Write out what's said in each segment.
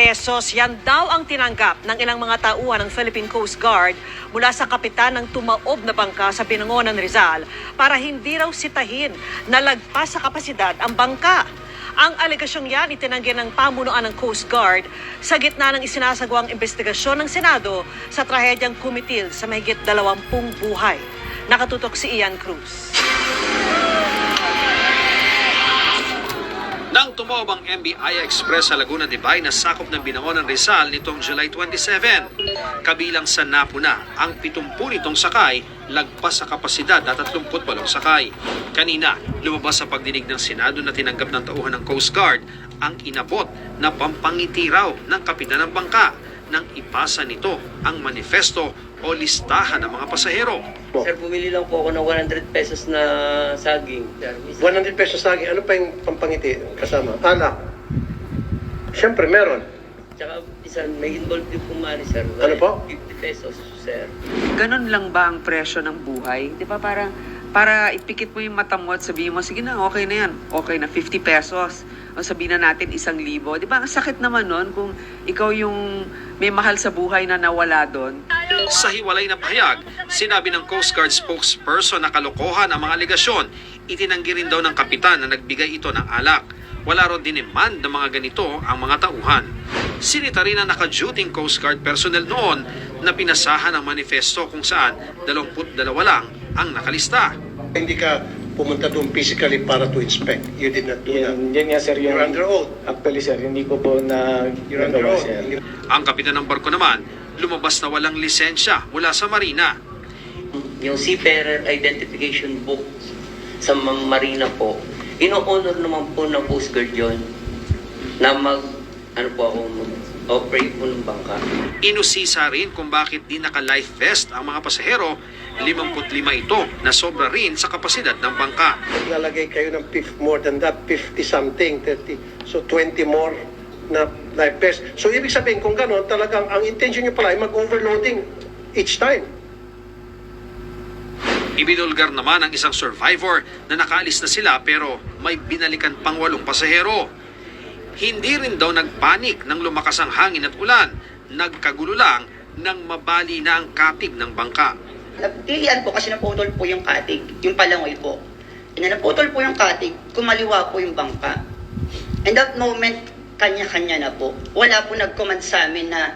pesos. Yan daw ang tinanggap ng ilang mga tauhan ng Philippine Coast Guard mula sa kapitan ng tumaob na bangka sa Binangonan, Rizal para hindi raw sitahin na lagpas sa kapasidad ang bangka. Ang alegasyong yan itinanggi ng pamunuan ng Coast Guard sa gitna ng isinasagawang investigasyon ng Senado sa trahedyang kumitil sa mahigit 20 buhay. Nakatutok si Ian Cruz. Nang tumaob ang MBI Express sa Laguna de Bay na sakop ng Binangonan, Rizal nitong July 27. Kabilang sa napuna ang 70 nitong sakay, lagpas sa kapasidad at 38 sakay. Kanina, lumabas sa pagdinig ng Senado na tinanggap ng tauhan ng Coast Guard ang inabot na pampangiti raw ng kapitan ng bangka nang ipasa nito ang manifesto o listahan ng mga pasahero. Sir, bumili lang po ako ng 100 pesos na saging. 100 pesos saging. Ano pa yung pampangiti kasama? Alak. Siyempre, meron. Tsaka may involved din po mali, sir. Ano po? 50 pesos, sir. Ganon lang ba ang presyo ng buhay? Di ba parang para ipikit mo yung mata mo at sabihin mo, sige na, okay na yan. Okay na, 50 pesos. O sabihin na natin 1,000. Di ba? Ang sakit naman nun kung ikaw yung may mahal sa buhay na nawala doon. Sa hiwalay na pahayag, sinabi ng Coast Guard spokesperson na kalokohan ang mga alegasyon. Itinanggi rin daw ng kapitan na nagbigay ito ng alak. Wala rin diniman ng mga ganito ang mga tauhan. Sinita rin ang naka-duty Coast Guard personnel noon na pinasahan ang manifesto kung saan 22 lang ang nakalista. Hindi ka pumunta doon physically para to inspect. You did not do that. Yan nga sir, You're under oath. Actually sir, hindi ko po You're under nagawa oath. sir. Ang kapitan ng barko naman, lumabas na walang lisensya mula sa marina. Yung seafarer identification book sa marina po, ino-honor naman po ng Coast Guard yun na operate po ng bangka. Inusisa rin kung bakit di naka-life vest ang mga pasahero. 55 ito na sobra rin sa kapasidad ng bangka. Naglalagay kayo ng more than that, 50 something, 30. So 20 more na life vest. So ibig sabihin kung gano'n, talagang ang intention nyo pala ay mag-overloading each time. Ibinulgar naman ang isang survivor na nakaalis na sila pero may binalikan pang 8 pasahero. Hindi rin daw nagpanik nang lumakas ang hangin at ulan. Nagkagulo lang nang mabali na ang katig ng bangka. Nagtilian po kasi naputol po yung katig, yung palangoy po. And naputol po yung katig, kumaliwa po yung bangka. And that moment, kanya-kanya na po. Wala po nag-command sa amin na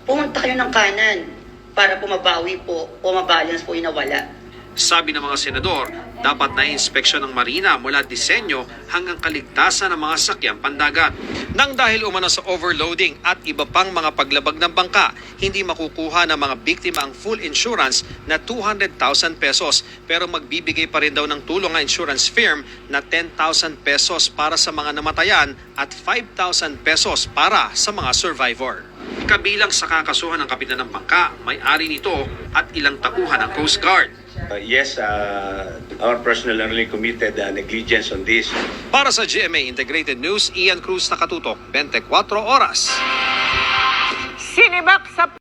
pumunta kayo ng kanan para pumabawi po o mabalance po yung nawala. Sabi ng mga senador, dapat na-inspeksyon ng marina mula disenyo hanggang kaligtasan ng mga sakyang pandagat. Nang dahil umano sa overloading at iba pang mga paglabag ng bangka, hindi makukuha ng mga biktima ang full insurance na 200,000 pesos. Pero magbibigay pa rin daw ng tulong ang insurance firm na 10,000 pesos para sa mga namatayan at 5,000 pesos para sa mga survivor. Kabilang sa kakasuhan ng kapitan ng bangka, may-ari nito at ilang tauhan ng Coast Guard. Yes, our personnel are really committed negligence on this. Para sa GMA Integrated News, Ian Cruz, nakatutok, 24 oras. Sinibak sa